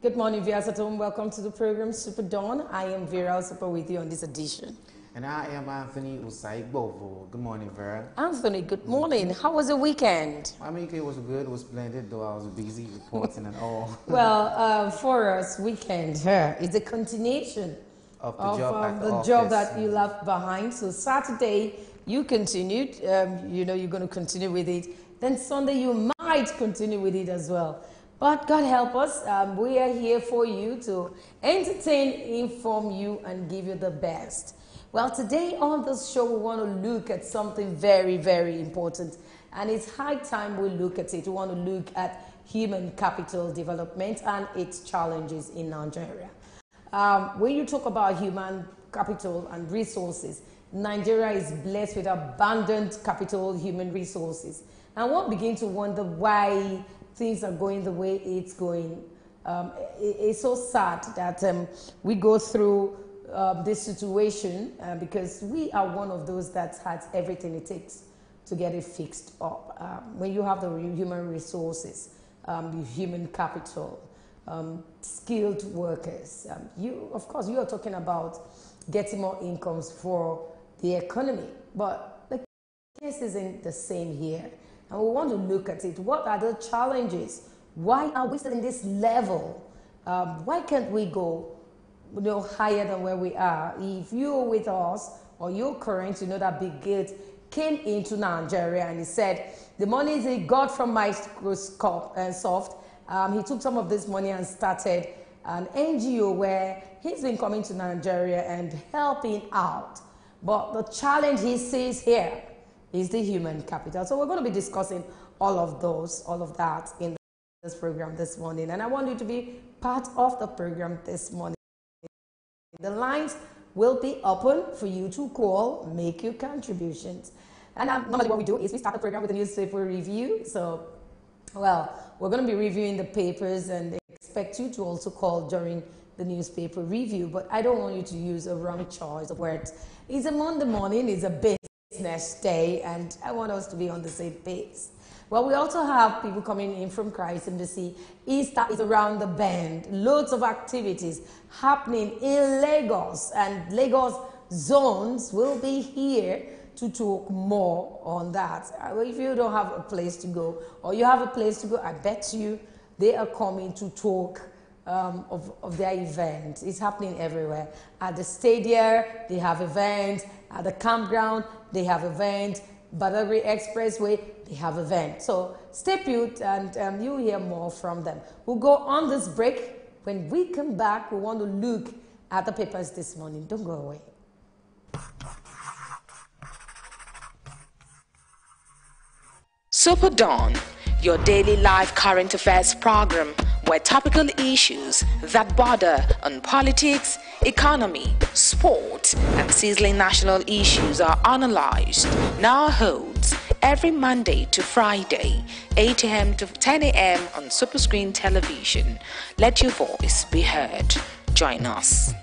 Good morning, viewers at home. Welcome to the program Super Dawn. I am Vera, super with you on this edition. And I am Anthony Usai-Bovo. Good morning, Vera. Anthony, good morning. How was the weekend? I mean, it was good. It was splendid, though I was busy reporting and all. Well, for us, weekend is a continuation of the job that you left behind. So Saturday, you continued. You're going to continue with it. Then Sunday, you might continue with it as well. But God help us, we are here for you to entertain, inform you, and give you the best. Well, today on this show, we want to look at something very, very important. And it's high time we look at it. We want to look at human capital development and its challenges in Nigeria. When you talk about human capital and resources, Nigeria is blessed with abundant capital human resources. And one begins to wonder why things are going the way it's going. It's so sad that we go through this situation because we are one of those that has everything it takes to get it fixed up. When you have the human resources, human capital, skilled workers, of course, you are talking about getting more incomes for the economy, but the case isn't the same here. And we want to look at it. What are the challenges? Why are we still in this level? Why can't we go higher than where we are? If you're with us or you're current, you know that Bill Gates came into Nigeria and he said, the money he got from Microsoft, he took some of this money and started an NGO where he's been coming to Nigeria and helping out. But the challenge he sees here is the human capital. So we're going to be discussing all of that in this program this morning. And I want you to be part of the program this morning. The lines will be open for you to call, make your contributions. And normally what we do is we start the program with a newspaper review. So, well, we're going to be reviewing the papers and expect you to also call during the newspaper review. But I don't want you to use a wrong choice of words. It's a Monday morning, it's a business day, and I want us to be on the same pace. Well, we also have people coming in from Christ Embassy. Easter is around the bend. Loads of activities happening in Lagos, and Lagos zones will be here to talk more on that. If you don't have a place to go, or you have a place to go, I bet you they are coming to talk of their event. It's happening everywhere. At the stadium, they have events. At the campground, they have events. Badagry Expressway, they have events. So stay put and you'll hear more from them. We'll go on this break. When we come back, we want to look at the papers this morning. Don't go away. SuperDawn, your daily live current affairs program where topical issues that border on politics, economy, sport, and sizzling national issues are analyzed, now holds every Monday to Friday, 8 a.m. to 10 a.m. on Superscreen television. Let your voice be heard. Join us.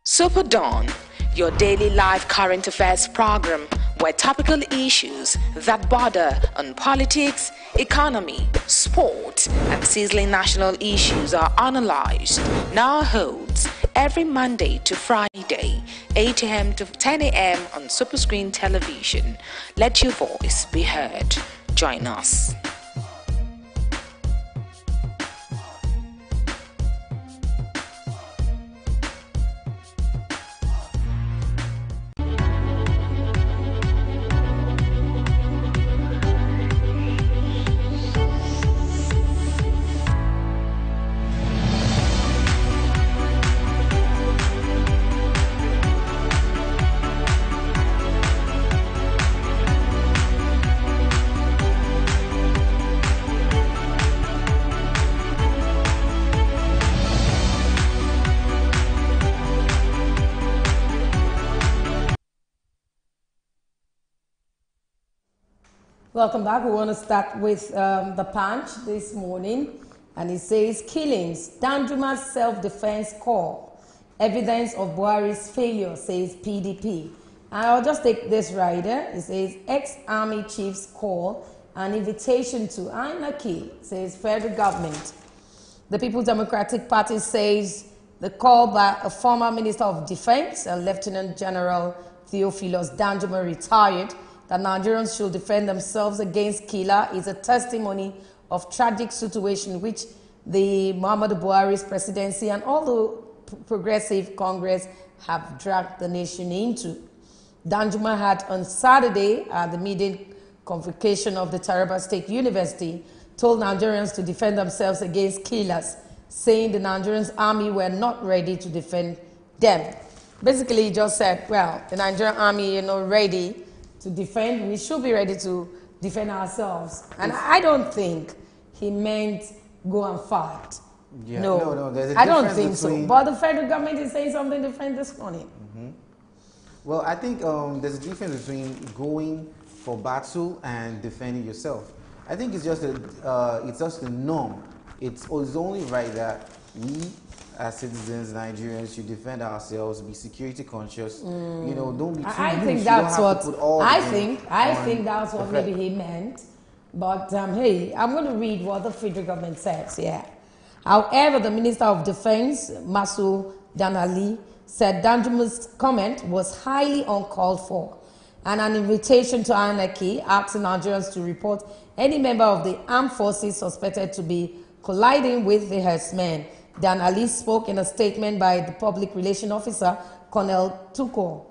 SuperDawn, your daily live current affairs program where topical issues that border on politics, economy, sport, and sizzling national issues are analyzed, now holds every Monday to Friday, 8 a.m. to 10 a.m. on Superscreen television. Let your voice be heard. Join us. Welcome back. We want to start with the Punch this morning. And it says, killings, Danjuma's self-defense call. Evidence of Buhari's failure, says PDP. And I'll just take this right there. It says, ex-army chiefs call an invitation to anarchy, says federal government. The People's Democratic Party says the call by a former Minister of Defense and Lieutenant General Theophilus Danjuma, retired, that Nigerians should defend themselves against killer is a testimony of tragic situation which the Muhammadu Buhari's presidency and all the progressive Congress have dragged the nation into. Danjuma had on Saturday at the meeting convocation of the Taraba State University told Nigerians to defend themselves against killers, saying the Nigerian army were not ready to defend them. Basically, he just said, well, the Nigerian army is not ready to defend. We should be ready to defend ourselves. And I don't think he meant go and fight. Yeah, no, there's a I don't difference think so. between- But the federal government is saying something different this morning. Well, I think there's a difference between going for battle and defending yourself. I think it's just the norm. It's only right that we, as citizens, Nigerians, should defend ourselves, be security conscious. You know, don't be too I loose. think You that's don't have what to put all the I blame think. I on think that's the what Fed. maybe he meant. But hey, I'm going to read what the federal government says. Yeah. However, the Minister of Defense, Masu Danali, said Danjuma's comment was highly uncalled for, and an invitation to anarchy, asking Nigerians to report any member of the armed forces suspected to be colliding with the herdsmen. Dan Ali spoke in a statement by the public relations officer, Colonel Tuko.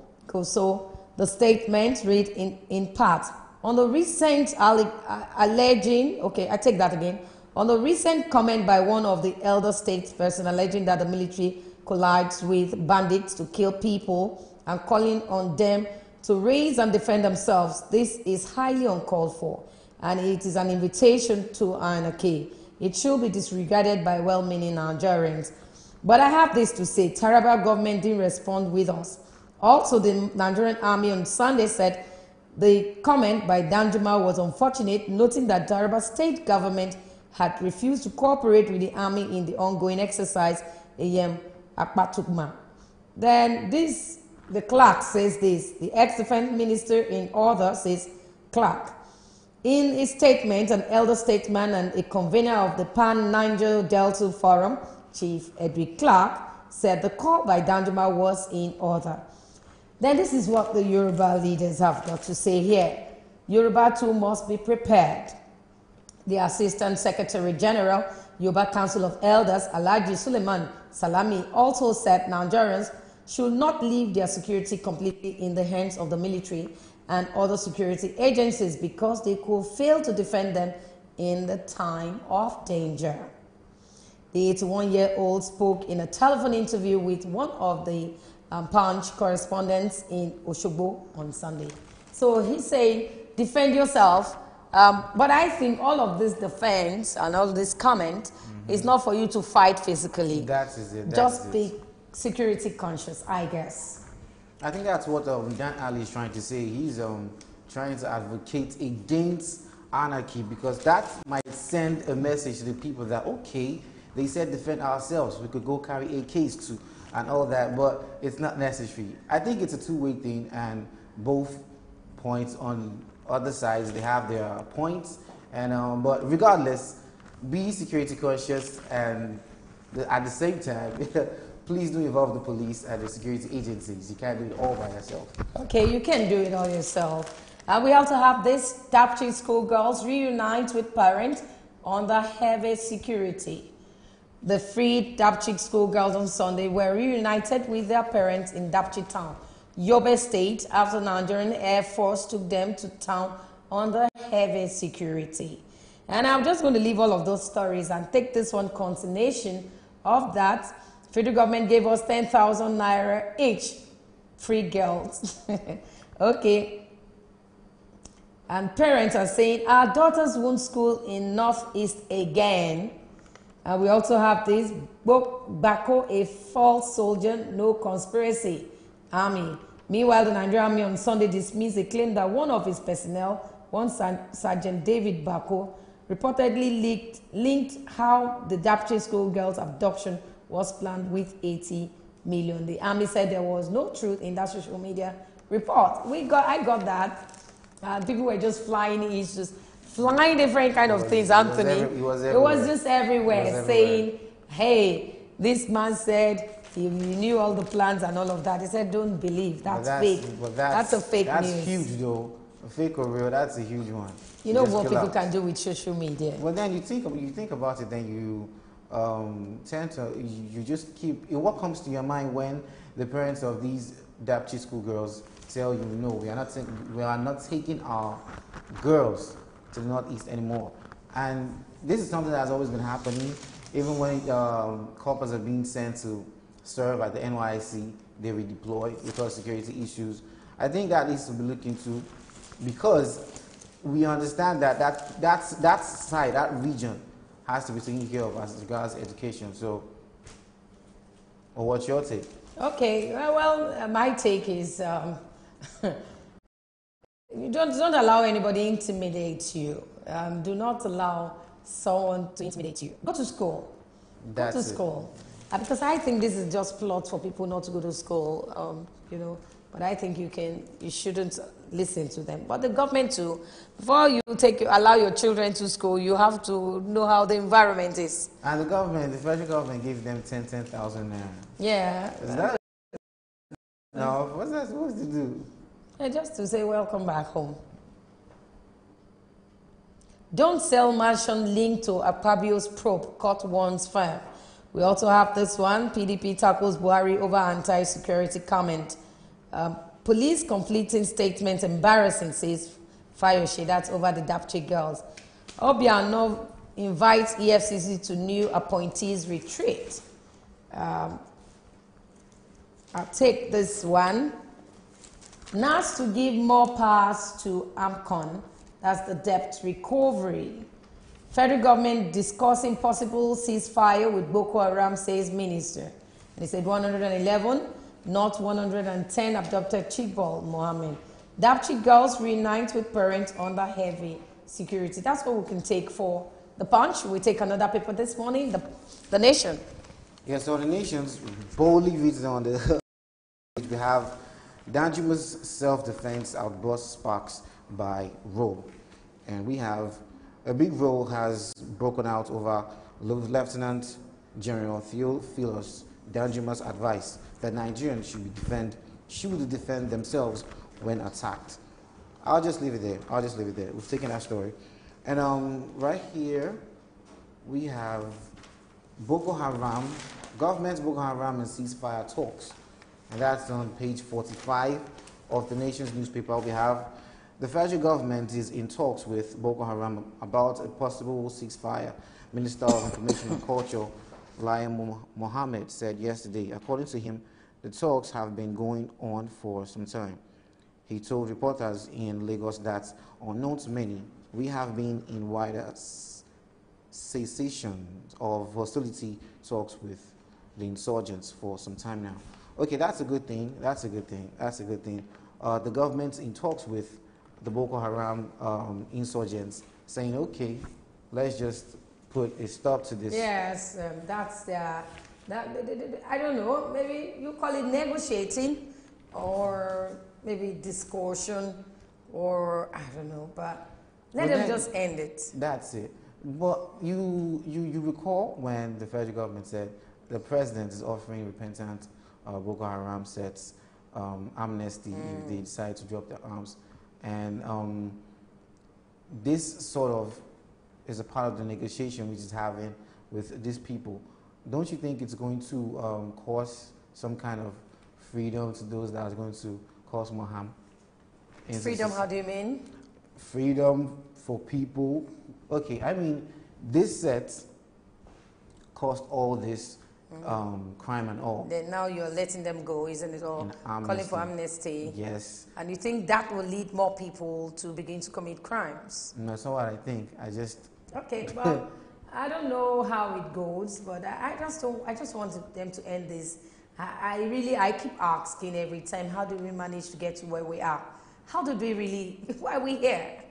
So the statement read in part, on the recent alleging, okay, I take that again, on the recent comment by one of the elder statesperson alleging that the military collides with bandits to kill people and calling on them to raise and defend themselves. This is highly uncalled for, and it is an invitation to anarchy. It should be disregarded by well-meaning Nigerians. But I have this to say, Taraba government didn't respond with us. Also, the Nigerian army on Sunday said the comment by Danjuma was unfortunate, noting that Taraba state government had refused to cooperate with the army in the ongoing exercise AM Akpatukma. Then the clerk says this, the ex-defense minister in order says clerk. In his statement, an elder statesman and a convener of the Pan-Niger Delta Forum, Chief Edwin Clark, said the call by Danjuma was in order. Then this is what the Yoruba leaders have got to say here. Yoruba too must be prepared. The Assistant Secretary General, Yoruba Council of Elders, Alhaji Suleiman Salami, also said Nigerians should not leave their security completely in the hands of the military and other security agencies because they could fail to defend them in the time of danger. The 81-year-old spoke in a telephone interview with one of the Punch correspondents in Osogbo on Sunday. So he's saying, defend yourself. But I think all of this defense and all this comment is not for you to fight physically. That is it. Just be security conscious, I guess. I think that's what Dan Ali is trying to say. He's trying to advocate against anarchy because that might send a message to the people that, okay, they said defend ourselves. We could go carry AKs too and all that, but it's not necessary. I think it's a two-way thing, and both points on other sides, they have their points. And but regardless, be security conscious, and at the same time, please do involve the police and the security agencies. You can't do it all by yourself. Okay, you can do it all yourself. And we also have this Dapchi schoolgirls reunite with parents under heavy security. The freed Dapchi schoolgirls on Sunday were reunited with their parents in Dapchi town, Yobe State, after Nigerian Air Force took them to town under heavy security. And I'm just going to leave all of those stories and take this one continuation of that. Federal government gave us 10,000 naira each, free girls. Okay. And parents are saying, our daughters won't school in Northeast again. And we also have this, Bako, a false soldier, no conspiracy, army. Meanwhile, the Nigerian army on Sunday dismissed a claim that one of its personnel one Sergeant David Bako, reportedly linked how the Dapchi schoolgirls' abduction was planned with 80 million. The army said there was no truth in that social media report. I got that. People were just flying issues, flying different kind of things, Anthony. It was just everywhere, saying, hey, this man said he knew all the plans and all of that. He said, don't believe. That's fake. That's a fake news. That's huge, though. Fake or real, that's a huge one. You know what people can do with social media. Well, then you think about it, then you tend to, you just keep, what comes to your mind when the parents of these Dapchi schoolgirls tell you, no, we are not taking our girls to the Northeast anymore. And this is something that has always been happening. Even when corpers are being sent to serve at the NYC, they redeploy because security issues. I think that needs to be looked into, because we understand that side, that region, has to be taken care of as regards education. So, or what's your take? Okay, well, my take is you don't allow anybody to intimidate you. Do not allow someone to intimidate you. Go to school. Go to school. Because I think this is just plot for people not to go to school, you know. But I think you shouldn't listen to them. But the government too, before you allow your children to school, you have to know how the environment is. And the federal government gave them 10,000 naira. Yeah. Is that? No, what's that supposed to do? Yeah, just to say welcome back home. Don't sell mansion linked to Akpabio's probe, caught one's firm. We also have this one. PDP tackles Buhari over anti-security comment. Police conflicting statements embarrassing, says Fayoshe. That's over the Dapchi girls. Obiano invites EFCC to new appointees retreat. I'll take this one. NAS to give more powers to AMCON. That's the debt recovery. Federal government discussing possible ceasefire with Boko Haram, says minister. And he said 111, not 110 abducted Chibol Mohammed. Dapchi girls reunite with parents under heavy security. That's what we can take for the Punch. We take another paper this morning, the Nation. Yes, so the Nation's boldly reads on the we have Danjuma's self-defense outburst sparks by Roe. And we have a big row has broken out over Lieutenant General Theophilus Danjuma's advice that Nigerians should defend themselves when attacked. I'll just leave it there. We've taken that story. And right here, we have Boko Haram, government's Boko Haram and ceasefire talks. And that's on page 45 of the Nation's newspaper. We have the federal government is in talks with Boko Haram about a possible ceasefire. Minister of Information and Culture, Lai Mohammed, said yesterday, according to him, the talks have been going on for some time. He told reporters in Lagos that, unknown to many, we have been in wider cessation of hostility talks with the insurgents for some time now. Okay, that's a good thing. The government's in talks with the Boko Haram insurgents, saying, okay, let's just put a stop to this. Yes, that's I don't know, maybe you call it negotiating or maybe discussion or I don't know, but let them just end it. That's it. But you recall when the federal government said the president is offering repentant Boko Haram sets amnesty if they decide to drop their arms. And this sort of is a part of the negotiation which is having with these people. Don't you think it's going to cause some kind of freedom to those that are going to cause more harm? Freedom, how do you mean? Freedom for people. Okay, I mean, this set caused all this crime and all. Then now you're letting them go, isn't it all? Calling for amnesty. Yes. And you think that will lead more people to begin to commit crimes? No, that's not what I think. I just... Okay, well, I don't know how it goes, but I just want them to end this. I keep asking every time, how do we manage to get to where we are? How did we really, why are we here?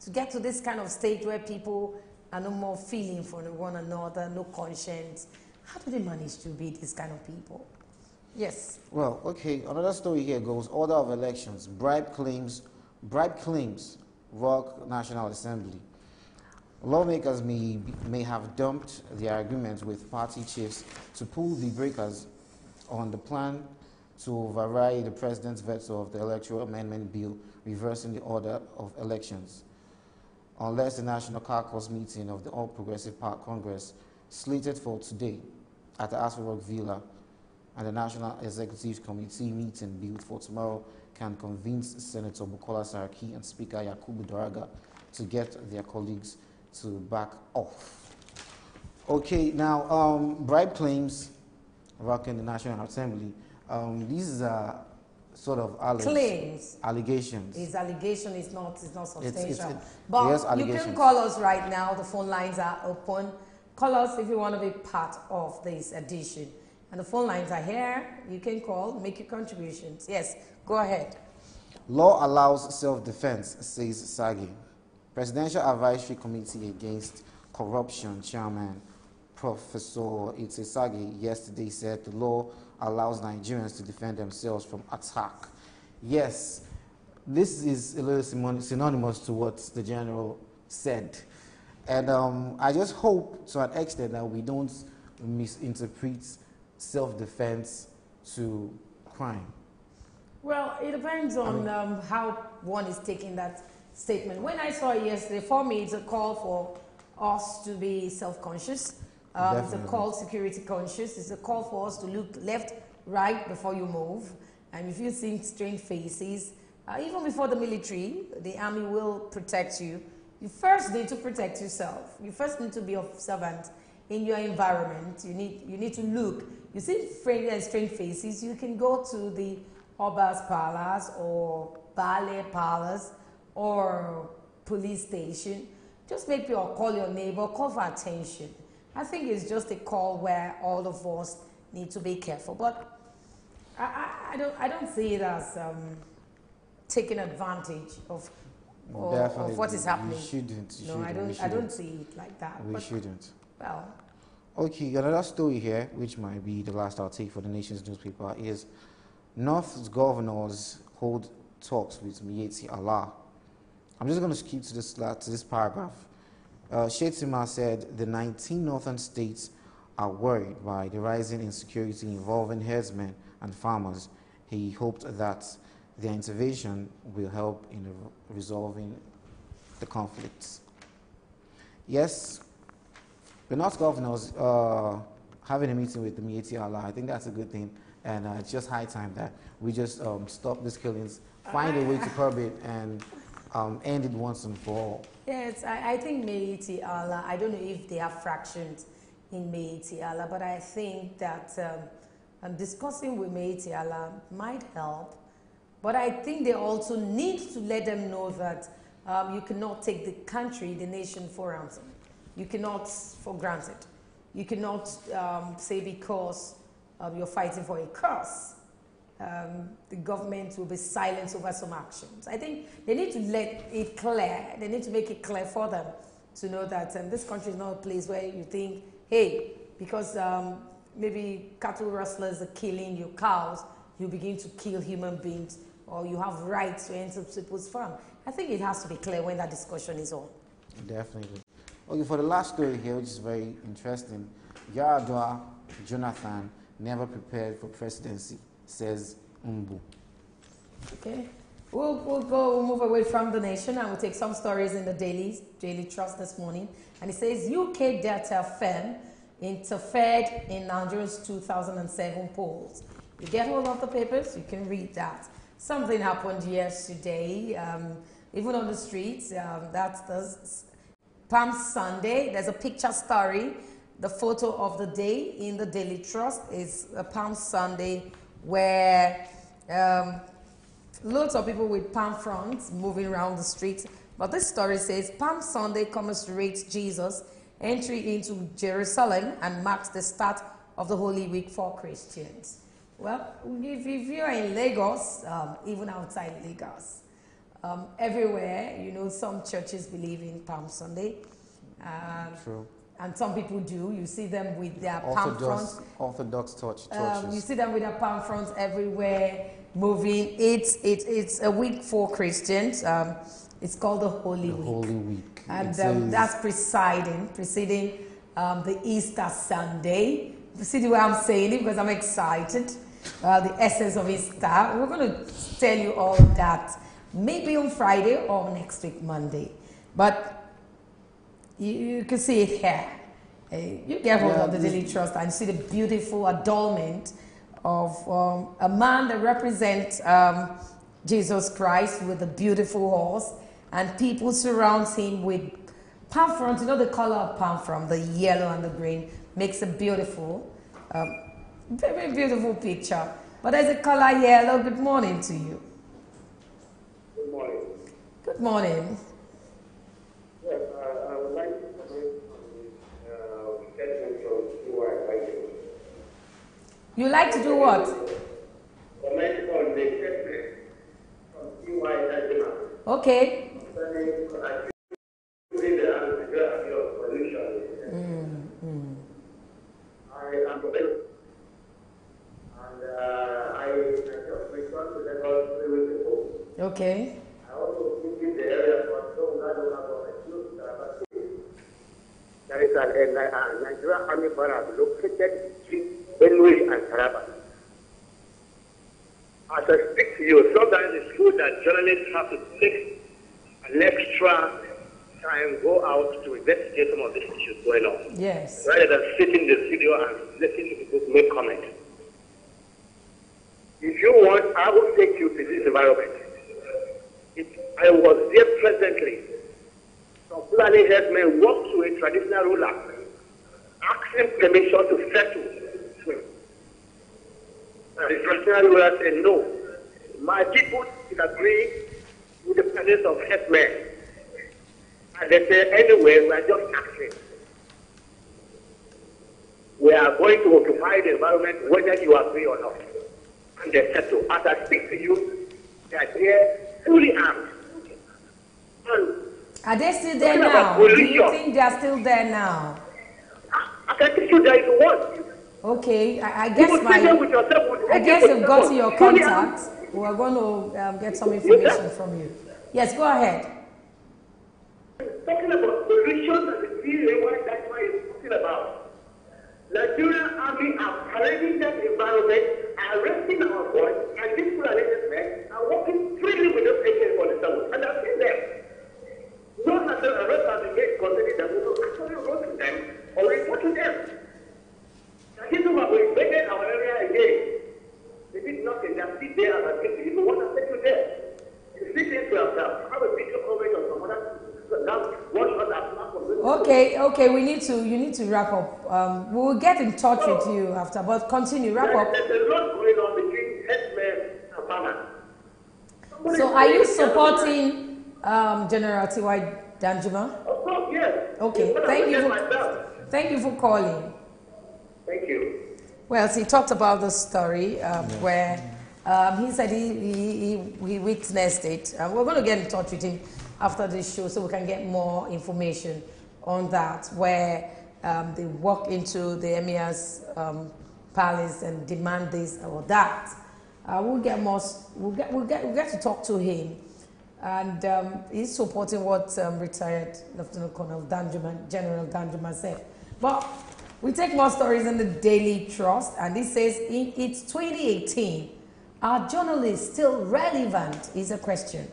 to get to this kind of state where people are no more feeling for one another, no conscience? How do they manage to be this kind of people? Yes. Well, okay, another story here goes, order of elections, bribe claims rock National Assembly. Lawmakers may have dumped their agreements with party chiefs to pull the breakers on the plan to override the president's veto of the Electoral Amendment Bill reversing the order of elections, unless the National Caucus meeting of the All Progressive Party Congress, slated for today at the Astor Rock Villa, and the National Executive Committee meeting built for tomorrow can convince Senator Bukola Saraki and Speaker Yakubu Daraga to get their colleagues to back off. Okay, now bribe claims rocking the National Assembly. These are sort of claims. Allegations. His allegation is not substantial. But yes, you can call us right now. The phone lines are open. Call us if you want to be part of this edition. And the phone lines are here. You can call, make your contributions. Yes, go ahead. Law allows self-defense, says Sagi. Presidential Advisory Committee Against Corruption Chairman Professor Ite Sagi yesterday said the law allows Nigerians to defend themselves from attack. Yes, this is a little synonymous to what the general said. And I just hope to an extent that we don't misinterpret self-defense to crime. Well, it depends on how one is taking that statement. When I saw it yesterday, for me, it's a call for us to be self-conscious. It's a call security conscious. It's a call for us to look left, right before you move. And if you see strange faces, even before the military, the army will protect you. You first need to protect yourself. You first need to be observant in your environment. You need to look. You see strange faces, you can go to the Oba's Palace or Ballet Palace or police station. Just maybe or call your neighbor, call for attention. I think it's just a call where all of us need to be careful. But I don't see it as taking advantage of what is happening. We shouldn't. No, I don't see it like that. We shouldn't. Well. Okay, another story here, which might be the last I'll take for the nation's newspaper, is North's governors hold talks with Miyetti Allah. I'm just going to skip to this paragraph. Shetima said the 19 northern states are worried by the rising insecurity involving herdsmen and farmers. He hoped that their intervention will help in resolving the conflicts. Yes, the North governors having a meeting with the Miyetti Allah, I think that's a good thing. And it's just high time that we just stop these killings, find a way to curb it, and end it once and for all. Yes, I think Miyetti Allah, I don't know if they have fractions in Miyetti Allah, but I think that discussing with Miyetti Allah might help. But I think they also need to let them know that you cannot take the country, the nation for ransom. You cannot for granted. You cannot say because you're fighting for a cause, the government will be silent over some actions. I think they need to let it clear. They need to make it clear for them to know that this country is not a place where you think, hey, because maybe cattle rustlers are killing your cows, you begin to kill human beings, or you have rights to enter people's farm. I think it has to be clear when that discussion is on. Definitely. Okay, for the last story here, which is very interesting, Yaradua Jonathan never prepared for presidency, says Umbu. Okay. We'll move away from the nation and we'll take some stories in the Daily Trust this morning. And it says UK data firm interfered in Nigeria's 2007 polls. You get hold of the papers, you can read that. Something happened yesterday, even on the streets. That's the Palm Sunday. There's a picture story. The photo of the day in the Daily Trust is a Palm Sunday where loads of people with palm fronds moving around the streets. But this story says Palm Sunday commemorates Jesus' entry into Jerusalem and marks the start of the Holy Week for Christians. Well, if you are in Lagos, even outside Lagos, everywhere. You know, some churches believe in Palm Sunday. True. And some people do. You see them with their palm fronts. Orthodox churches. You see them with their palm fronts everywhere, moving. It's a week for Christians. It's called the Holy Week. Holy Week. And that's preceding the Easter Sunday. You see why I'm saying it? Because I'm excited. The essence of Easter. We're going to tell you all that maybe on Friday or next week, Monday. But you can see it here. You get hold of the Daily Trust and see the beautiful adornment of a man that represents Jesus Christ with a beautiful horse, and people surround him with palm fronds. You know the color of palm frond, the yellow and the green, makes a beautiful, very beautiful picture. But there's a color yellow. Good morning to you. Good morning. Good morning. Yes, I would like to comment on the statement from CY. You like to do what? Comment on the statement from CY. Okay. I am available. And I just returned to Lagos 3 weeks ago. Okay. I also visited the area for there is a Nigerian Army barrack located between Benue and Taraba. As I speak to you, sometimes it's good that journalists have to take an extra time, go out to investigate some of these issues going on. Yes. Rather than sit in the studio and listen to people make comments. If you want, I will take you to this environment. I was there presently. Some Fulani headmen walked to a traditional ruler, asking permission to settle. And the traditional ruler said, no, my people disagree with the presence of headmen. And they said, anyway, we are just asking. We are going to occupy the environment whether you agree or not. And they settle. As I speak to you, they are there fully armed. And are they still there now? Do you think they are still there now? I can teach you that if you want. Okay, I guess you've got your contact. We are going to get some information from you. Yes, go ahead. Talking about pollution and the theory, that's why he's talking about. Nigerian Army are parading that environment, arresting our boys, and these people men are walking freely with those AK-47, and I've seen them. No national arrest has been made concerning them, we will actually roasting them or reporting them. And these people have invaded our area again. They did nothing, they are still there, and I think people want to take you there. You see things to yourself. Have a video coverage of some other. Okay, you need to wrap up. We will get in touch with you after, but continue, wrap up. There's a lot going on between headmen and farmers. So are you supporting General T.Y. Danjuma? Of course, yes. Okay, thank you for calling. Thank you. Well, so he talked about the story where he said he witnessed it. We're going to get in touch with him after this show so we can get more information on that, where they walk into the Emir's palace and demand this or that. We'll get to talk to him, and he's supporting what retired Lieutenant Colonel Danjuma, General Danjuma said. But we take more stories in the Daily Trust, and it says it's 2018. Are journalists still relevant? Is a question.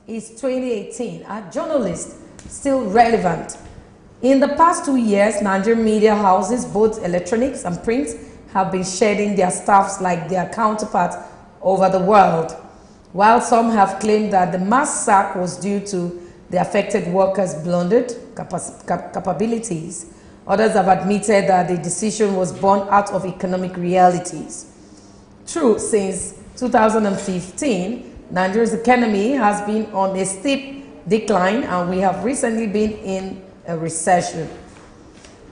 It's 2018. Are journalists still relevant? In the past 2 years, Nigerian media houses, both electronics and print, have been shedding their staffs like their counterparts over the world. While some have claimed that the mass sack was due to the affected workers' blundered capabilities, others have admitted that the decision was born out of economic realities. True, since 2015, Nigeria's economy has been on a steep decline, and we have recently been in a recession.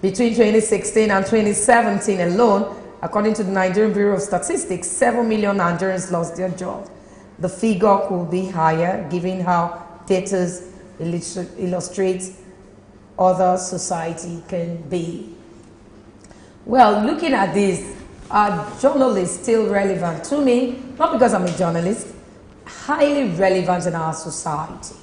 Between 2016 and 2017 alone, according to the Nigerian Bureau of Statistics, 7 million Nigerians lost their jobs. the figure could be higher, given how data illustrates other society can be. Well, looking at this, are journalists still relevant? To me, not because I'm a journalist, highly relevant in our society.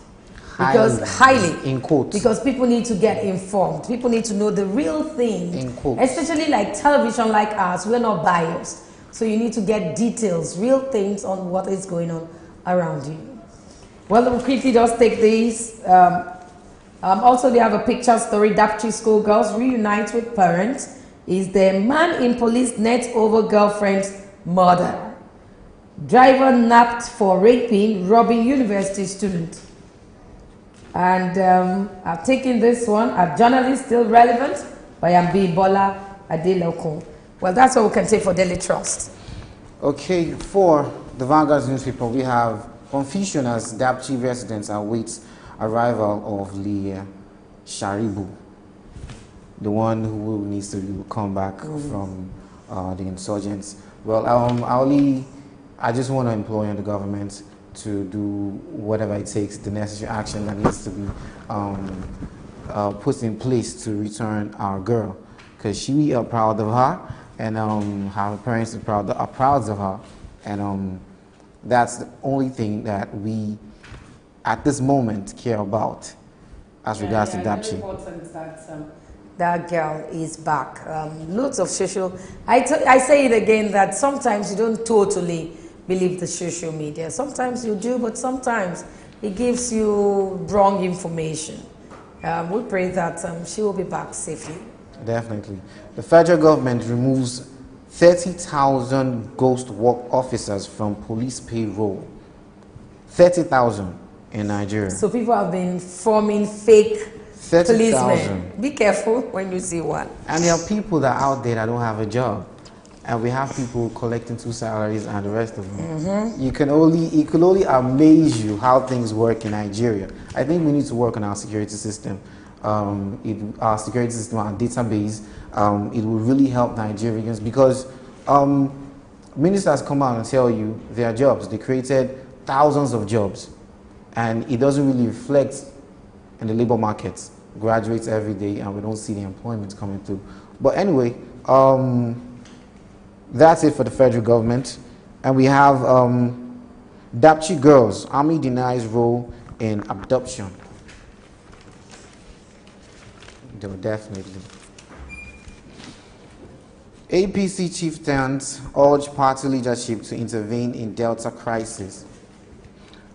Because highly, in quotes, because people need to get informed. People need to know the real thing. In quotes. Especially like television like ours, we're not biased. So you need to get details, real things on what is going on around you. Well, we'll quickly just take these. Also, they have a picture story. Dapchi schoolgirls reunite with parents. Is the man in police net over girlfriend's murder? Driver napped for raping, robbing university student. And I've taken this one. Are journalists still relevant? By Ambibola Adelokun. Well, that's what we can say for Daily Trust. Okay, for the Vanguard newspaper, we have confusion as Dapchi residents await arrival of Leah Sharibu, the one who needs to come back from the insurgents. Well, I just want to implore on the government to do whatever it takes, the necessary action that needs to be put in place to return our girl, because we are proud of her, and her parents are proud of her, and that's the only thing that we at this moment care about as regards to Dapchi. It's important that that girl is back. Lots of social. I say it again that sometimes you don't totally believe the social media. Sometimes you do, but sometimes it gives you wrong information. We pray that she will be back safely. Definitely. The federal government removes 30,000 ghost work officers from police payroll. 30,000 in Nigeria. So people have been forming fake 30,000. policemen. Be careful when you see one. And there are people that are out there that don't have a job. And we have people collecting 2 salaries and the rest of them. It could only amaze you how things work in Nigeria. I think we need to work on our security system. Our security system, our database, it will really help Nigerians, because ministers come out and tell you their jobs. They created thousands of jobs, and it doesn't really reflect in the labor market. Graduates every day, and we don't see the employment coming through. But anyway, that's it for the federal government. And we have Dapchi girls, army denies role in abduction. Definitely. APC chieftains urge party leadership to intervene in Delta crisis.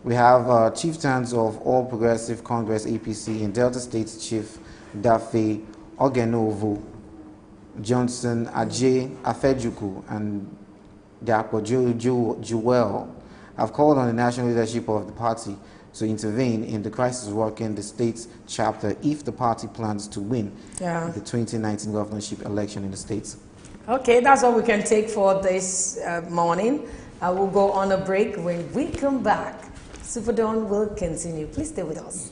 We have chieftains of All Progressive Congress APC in Delta State Chief Dafe Ogenovo, Johnson Ajay Afejuku, and Dapo Joel have called on the national leadership of the party to intervene in the crisis working the state's chapter if the party plans to win the 2019 governorship election in the states. Okay, that's all we can take for this morning. I will go on a break. When we come back, SuperDawn will continue. Please stay with us.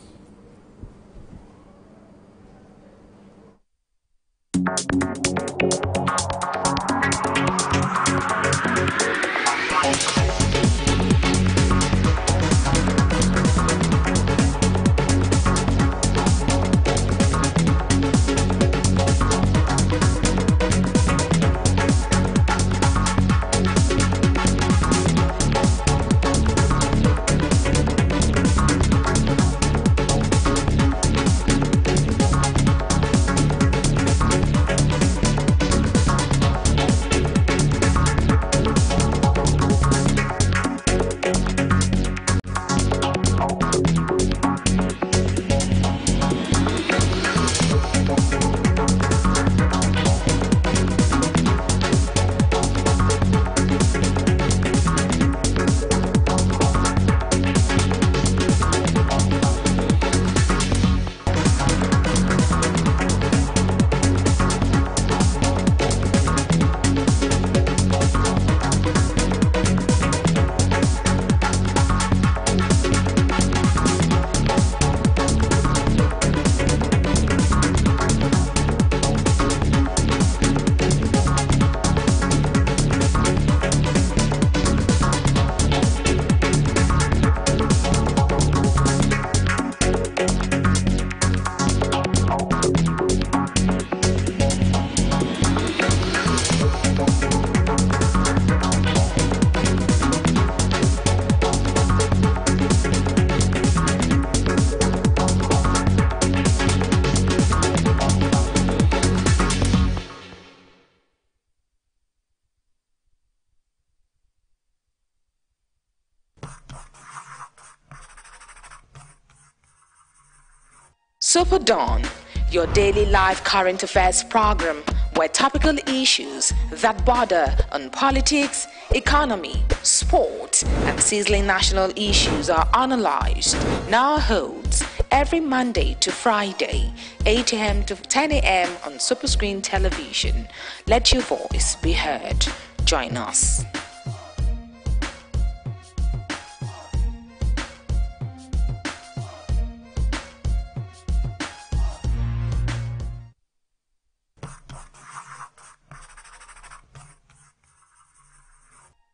SuperDawn, your daily live current affairs program where topical issues that border on politics, economy, sport, and sizzling national issues are analyzed, now holds every Monday to Friday, 8 a.m. to 10 a.m. on Superscreen television. Let your voice be heard. Join us.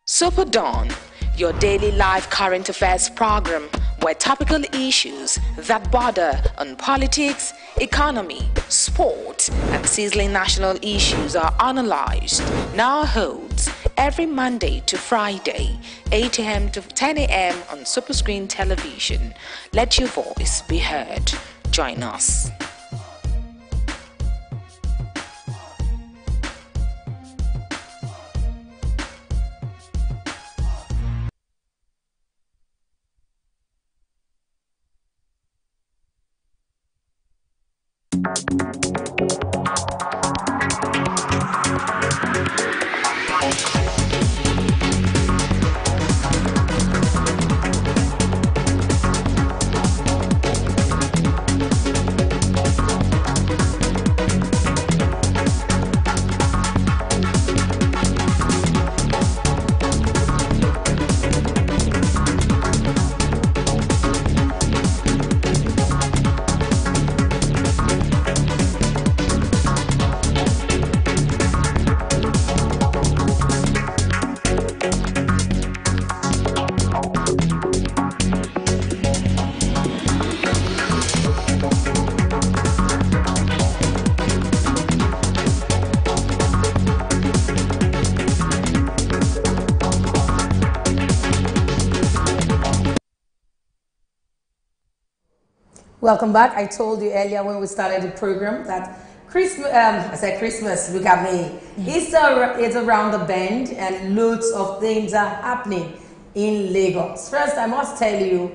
SuperDawn, your daily live current affairs program where topical issues that border on politics, economy, sport, and sizzling national issues are analyzed, now holds every Monday to Friday, 8 a.m. to 10 a.m. on Superscreen television. Let your voice be heard. Join us. Welcome back. I told you earlier when we started the program that Christmas, I said Christmas, look at me. Easter is around the bend and loads of things are happening in Lagos. First, I must tell you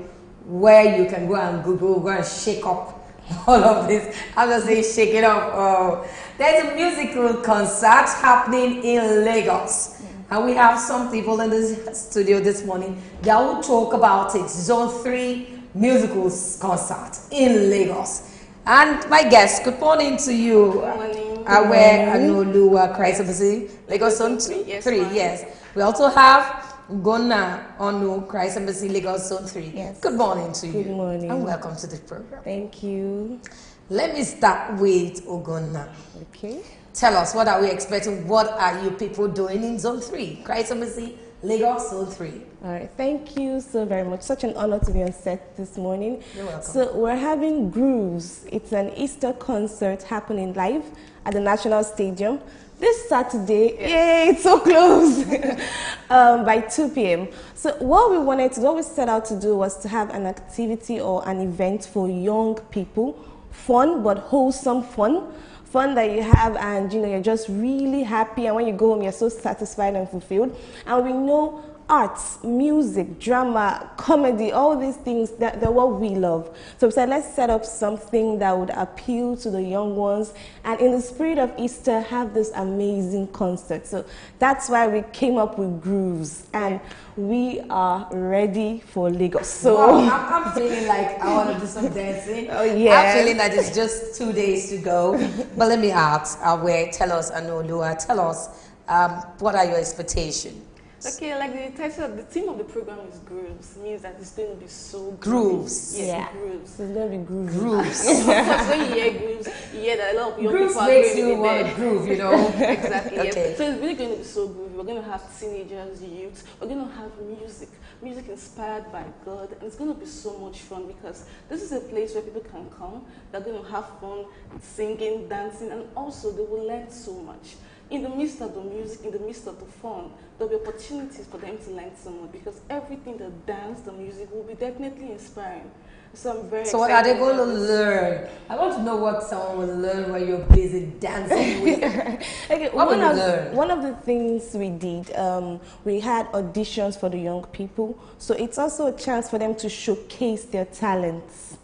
where you can go and Google, go and shake up all of this. I'm just saying shake it up. Oh, there's a musical concert happening in Lagos. And we have some people in the studio this morning that will talk about it. Zone 3 musicals concert in Lagos. And my guest, good morning to you. Good morning. Awe Anolu Christ Embassy, Lagos Zone 3. Yes. We also have Gona Onu Christ Embassy, Lagos Zone 3. Yes. Good morning to you. Good morning. And welcome to the program. Thank you. Let me start with Ogonna. Okay. Tell us, what are we expecting? What are you people doing in Zone 3? Christ Embassy, Lagos Zone 3. All right. Thank you so very much. Such an honor to be on set this morning. You're welcome. So we're having Grooves. It's an Easter concert happening live at the National Stadium this Saturday. Yes. Yay, it's so close. By 2 p.m. So what we set out to do was to have an activity or an event for young people. Fun, but wholesome fun. Fun that you have, and you're just really happy, and when you go home you're so satisfied and fulfilled. And we know arts, music, drama, comedy, all these things, they're what we love. So we said, let's set up something that would appeal to the young ones, and in the spirit of Easter, have this amazing concert. So that's why we came up with Grooves, and we are ready for Lagos. So wow, I'm feeling like I want to do some dancing. Oh yeah. I'm feeling that it's just 2 days to go. But let me ask, tell us, Anolua, tell us, what are your expectations? Okay, like the title, the theme of the program is Grooves. Means that it's going to be so Grooves. Yes, yeah. Grooves. So it's going to be grooves. Grooves. Of course, when you hear Grooves, you hear that a lot of young Grooves people are makes going to you be want there. to groove, you know. Exactly. Okay. Yes. So it's really going to be so groovy. We're going to have teenagers, youth. We're going to have music inspired by God, and it's going to be so much fun because this is a place where people can come. They're going to have fun, singing, dancing, and also they will learn so much. In the midst of the music, in the midst of the fun, there'll be opportunities for them to learn so much because everything, the dance, the music will be definitely inspiring. So I'm very excited. So what are they going to learn? I want to know what someone will learn when you're busy dancing with. Okay, what will you learn? One of the things we did, we had auditions for the young people. So it's also a chance for them to showcase their talents.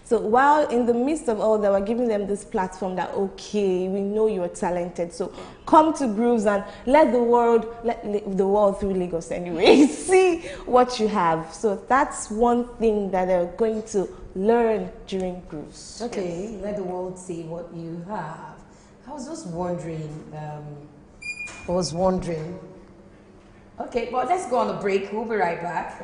So while in the midst of all that, we're giving them this platform that, okay, we know you're talented, so come to Grooves and let the world through Lagos anyway, see what you have. So that's one thing that they're going to learn during Grooves. Okay, yes. Let the world see what you have. I was just wondering, Okay, well, let's go on a break. We'll be right back.